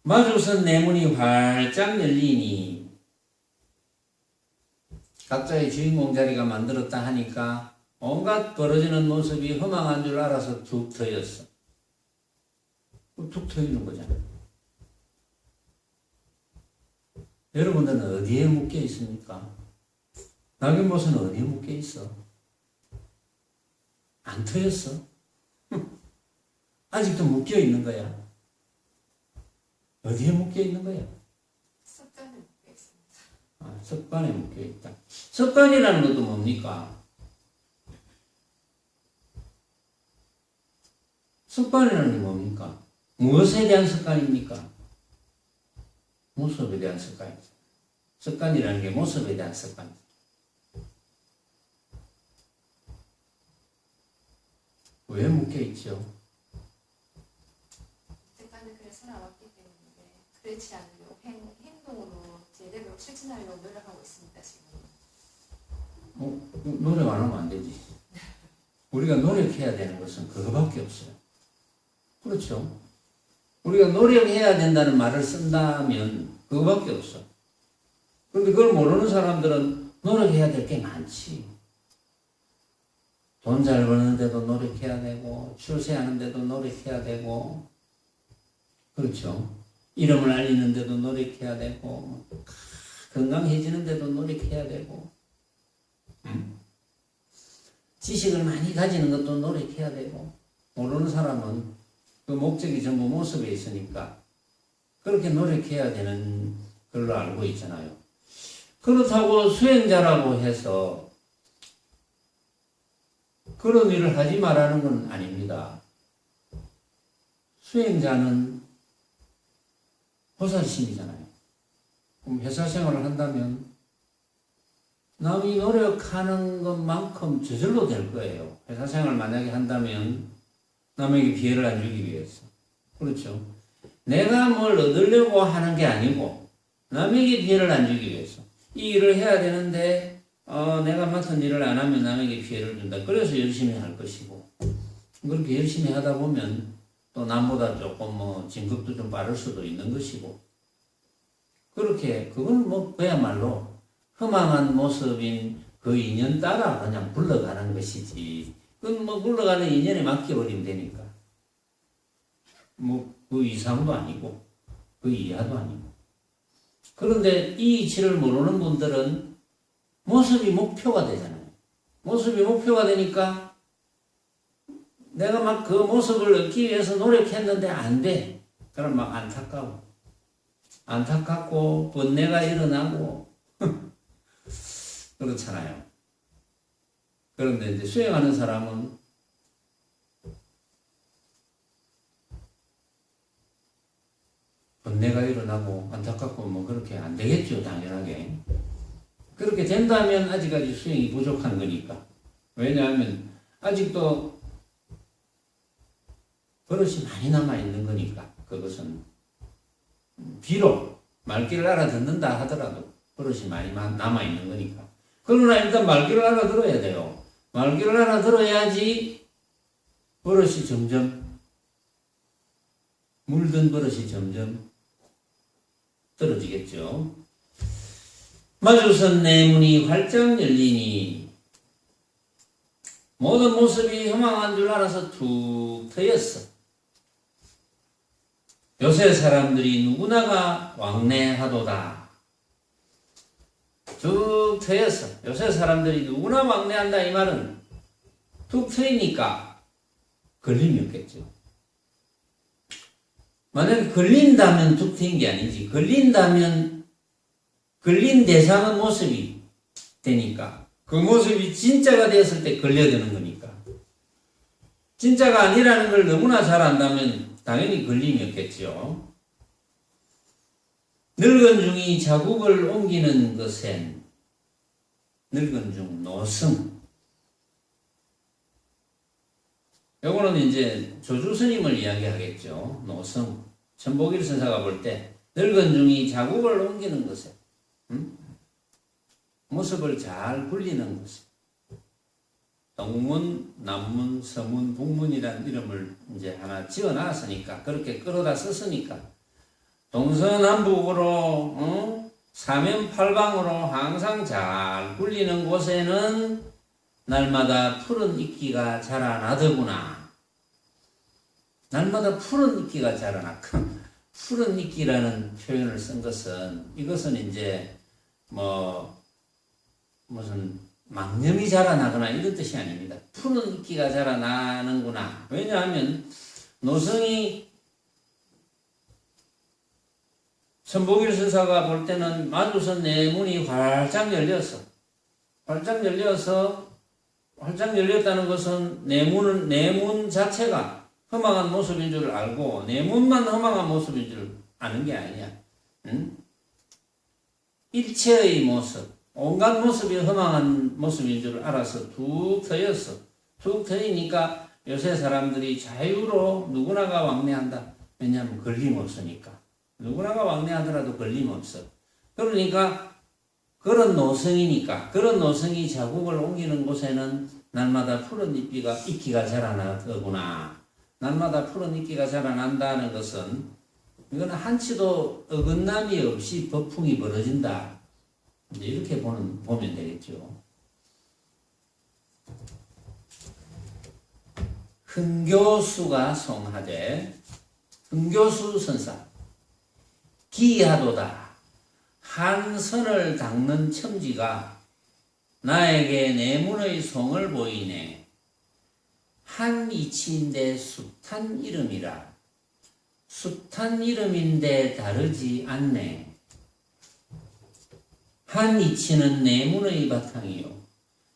마주선 내문이 활짝 열리니. 각자의 주인공 자리가 만들었다 하니까 온갖 벌어지는 모습이 허망한 줄 알아서 툭 트였어. 툭 트이는 거잖아. 여러분들은 어디에 묶여 있습니까? 낙연못은 어디에 묶여 있어? 안 트였어? 아직도 묶여 있는 거야. 어디에 묶여 있는 거야? 습관에 묶여 있습니다. 습관에 묶여 있다. 습관이라는 것도 뭡니까? 습관이라는 게 뭡니까? 무엇에 대한 습관입니까? 모습에 대한 습관이죠. 습관이라는 게 모습에 대한 습관이죠. 왜 묶여 있죠? 이때까지 그래 살아왔기 때문에 그렇지 않으려고 행동으로 제대로 실천하려고 노력하고 있습니다. 지금. 노력 안 하면 안 되지. 우리가 노력해야 되는 것은 그거밖에 없어요. 그렇죠? 우리가 노력해야 된다는 말을 쓴다면 그거밖에 없어. 그런데 그걸 모르는 사람들은 노력해야 될 게 많지. 돈 잘 버는데도 노력해야 되고, 출세하는데도 노력해야 되고, 그렇죠? 이름을 알리는데도 노력해야 되고, 건강해지는데도 노력해야 되고, 지식을 많이 가지는 것도 노력해야 되고, 모르는 사람은 그 목적이 전부 모습에 있으니까 그렇게 노력해야 되는 걸로 알고 있잖아요. 그렇다고 수행자라고 해서 그런 일을 하지 말라는 건 아닙니다. 수행자는 보살심이잖아요. 그럼 회사 생활을 한다면 남이 노력하는 것만큼 저절로 될 거예요. 회사 생활을 만약에 한다면 남에게 피해를 안 주기 위해서. 그렇죠. 내가 뭘 얻으려고 하는 게 아니고 남에게 피해를 안 주기 위해서. 이 일을 해야 되는데 내가 맡은 일을 안 하면 남에게 피해를 준다. 그래서 열심히 할 것이고, 그렇게 열심히 하다 보면 또 남보다 조금 진급도 좀 빠를 수도 있는 것이고, 그렇게 그건 그야말로 허망한 모습인 그 인연 따라 그냥 굴러가는 것이지. 그건 굴러가는 인연에 맡겨버리면 되니까. 그 이상도 아니고 그 이하도 아니고. 그런데 이 이치를 모르는 분들은 모습이 목표가 되잖아요. 모습이 목표가 되니까 내가 막 그 모습을 얻기 위해서 노력했는데 안 돼. 그럼 막 안타깝고 번뇌가 일어나고 그렇잖아요. 그런데 이제 수행하는 사람은 번뇌가 일어나고 안타깝고 그렇게 안 되겠죠, 당연하게. 그렇게 된다면 아직까지 수행이 부족한 거니까. 왜냐하면 아직도 버릇이 많이 남아있는 거니까. 그것은 비록 말귀를 알아듣는다 하더라도 버릇이 많이 남아있는 거니까. 그러나 일단 말귀를 알아들어야 돼요. 말귀를 알아들어야지 버릇이 점점, 물든 버릇이 점점 떨어지겠죠. 마주선 내 문이 활짝 열리니 모든 모습이 허망한 줄 알아서 툭 트였어. 요새 사람들이 누구나가 왕래하도다. 툭 트였어. 요새 사람들이 누구나 왕래한다 이 말은 툭 트이니까 걸림이 없겠죠. 만약에 걸린다면 툭 트인 게 아니지. 걸린다면 걸린 대상은 모습이 되니까 그 모습이 진짜가 되었을 때 걸려드는 거니까. 진짜가 아니라는 걸 너무나 잘 안다면 당연히 걸림이 없겠죠. 늙은 중이 자국을 옮기는 것엔 늙은 중 노승. 요거는 이제 조주 스님을 이야기하겠죠. 노승. 천복일 선사가 볼 때 늙은 중이 자국을 옮기는 것에 모습을 잘 굴리는 것에 동문, 남문, 서문, 북문이라는 이름을 이제 하나 지어 놨으니까 그렇게 끌어다 썼으니까 동서남북으로 사면팔방으로 항상 잘 굴리는 곳에는 날마다 푸른 이끼가 자라나더구나. 날마다 푸른 이끼가 자라나. 푸른 이끼라는 표현을 쓴 것은 이것은 이제 무슨 망념이 자라나거나 이런 뜻이 아닙니다. 푸른 이끼가 자라나는구나. 왜냐하면 노성이 천복일 선사가 볼 때는 마주선 내문이 활짝 열렸어. 활짝 열렸다는 것은 내문 자체가 허망한 모습인 줄 알고 내문만 허망한 모습인 줄 아는 게 아니야. 응? 일체의 모습, 온갖 모습이 허망한 모습인 줄 알아서 툭 트였어. 툭 트이니까 요새 사람들이 자유로 누구나가 왕래한다. 왜냐하면 걸림없으니까. 누구나가 왕래하더라도 걸림없어. 그러니까 그런 노성이니까 그런 노성이 자국을 옮기는 곳에는 날마다 푸른 이끼가 자라나더구나. 날마다 푸른 이끼가 자라난다는 것은 이거는 한치도 어긋남이 없이 법풍이 벌어진다. 이제 이렇게 보면 되겠죠. 흥교수가 송하되 흥교수 선사 기하도다. 한 선을 닦는 첨지가 나에게 내문의 송을 보이네. 한 이치인데 숱한 이름이라. 숱한 이름인데 다르지 않네. 한 이치는 내문의 바탕이요.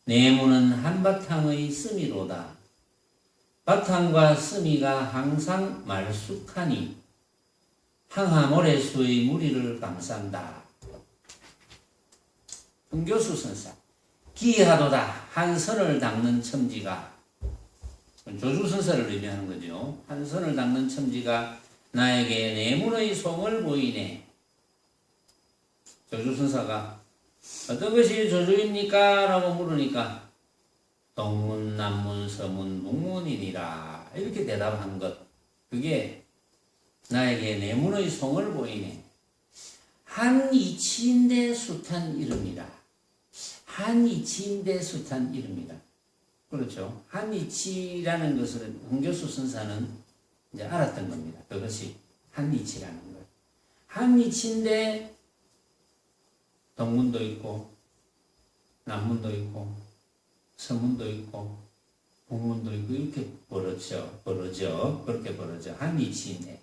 내문은 한바탕의 쓰미로다. 바탕과 쓰미가 항상 말쑥하니 항하모래수의 무리를 감싼다. 흥교수 선사 기하도다. 한 선을 닦는 첨지가 조주 선사를 의미하는 거죠. 한 선을 닦는 첨지가 나에게 내문의 송을 보이네. 조주 선사가 어떤 것이 조주입니까? 라고 물으니까 동문, 남문, 서문, 북문이니라 이렇게 대답한 것. 그게 나에게 내문의 송을 보이네. 한 이치인데 숱한 이름이라. 한 이치인데 숱한 이름이라. 그렇죠. 한 이치라는 것을 흥교수 선사는 이제 알았던 겁니다. 그것이 한 이치라는 것. 한 이치인데 동문도 있고 남문도 있고 서문도 있고 북문도 있고 이렇게 그렇게 벌어져. 한 이치인데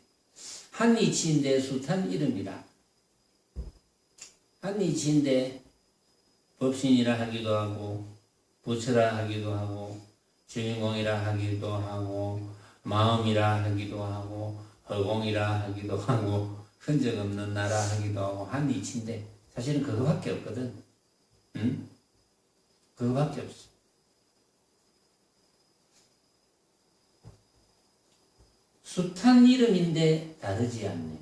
숱한 이름이라. 한 이치인데 법신이라 하기도 하고 부처라 하기도 하고 주인공이라 하기도 하고 마음이라 하기도 하고 허공이라 하기도 하고 흔적 없는 나라 하기도 하고 한 이치인데 사실은 그거밖에 없거든. 응? 그거밖에 없어. 숱한 이름인데 다르지 않네.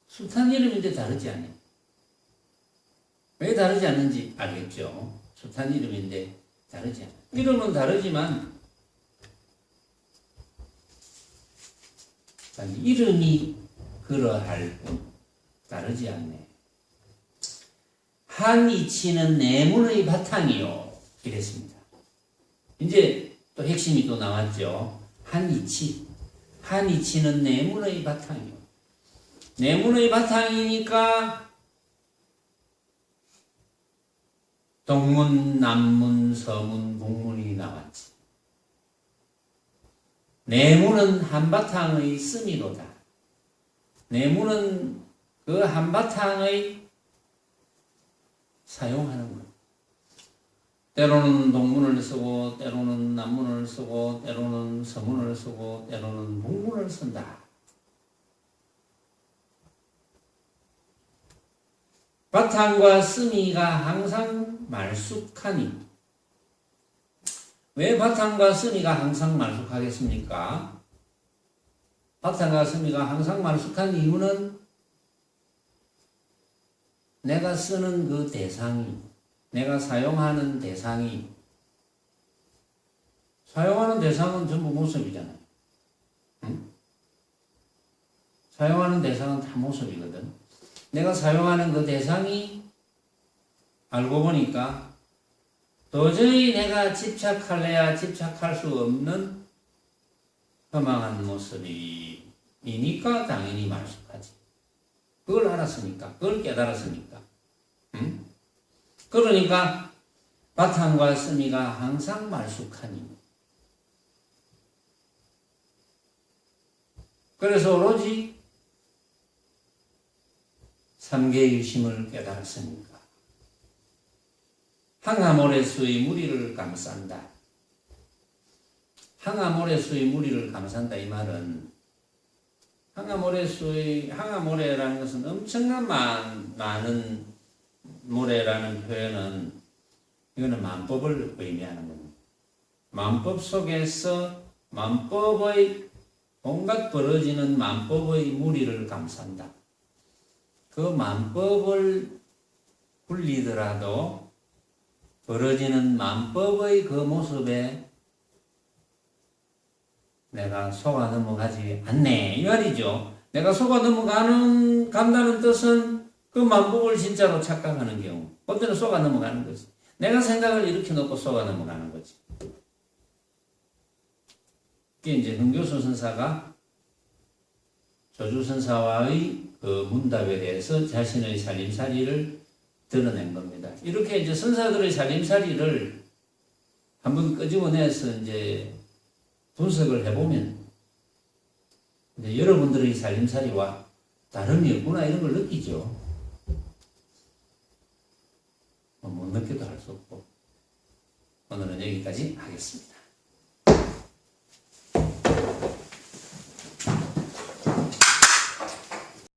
숱한 이름인데 다르지 않네. 왜 다르지 않는지 알겠죠? 숱한 이름인데 다르지 않아. 이름은 다르지만 이름이 그러할 뿐 다르지 않네. 한 이치는 내문의 바탕이요. 이랬습니다. 이제 또 핵심이 또 나왔죠. 한 이치는 내문의 바탕이요. 내문의 바탕이니까 동문, 남문, 서문, 북문이 나왔지. 내문은 한바탕의 쓰미로다. 내문은 그 한바탕의 사용하는 것. 때로는 동문을 쓰고 때로는 남문을 쓰고 때로는 서문을 쓰고 때로는 북문을 쓴다. 바탕과 쓰미가 항상 말쑥하니. 왜 바탕과 쓰미가 항상 말쑥하겠습니까? 바탕과 쓰미가 항상 말쑥한 이유는 내가 쓰는 그 대상이, 내가 사용하는 대상은 전부 모습이잖아요. 응? 사용하는 대상은 다 모습이거든. 내가 사용하는 그 대상이 알고 보니까 도저히 내가 집착할래야 집착할 수 없는 허망한 모습이니까 당연히 말쑥하지. 그걸 알았으니까, 그걸 깨달았으니까. 응? 그러니까 바탕과 쓰미가 항상 말쑥하니. 그래서 오로지 삼계유심을 깨달았으니까 항아모래수의 무리를 감싼다. 항아모래수의 무리를 감싼다 이 말은 항아모래라는 것은 엄청난 많은 모래라는 표현은 이거는 만법을 의미하는 겁니다. 만법 속에서 만법의 온갖 벌어지는 만법의 무리를 감싼다. 그 만법을 굴리더라도 벌어지는 만법의 그 모습에 내가 속아 넘어가지 않네 이 말이죠. 내가 속아 간다는 뜻은 그 만법을 진짜로 착각하는 경우 그때는 속아 넘어가는 거지. 내가 생각을 이렇게 놓고 속아 넘어가는 거지. 이게 이제 흥교수 선사가 조주 선사와의 그 문답에 대해서 자신의 살림살이를 드러낸 겁니다. 이렇게 이제 선사들의 살림살이를 한번 끄집어내서 이제 분석을 해보면 이제 여러분들의 살림살이와 다름이 없구나 이런 걸 느끼죠. 못 느껴도 할 수 없고 오늘은 여기까지 하겠습니다.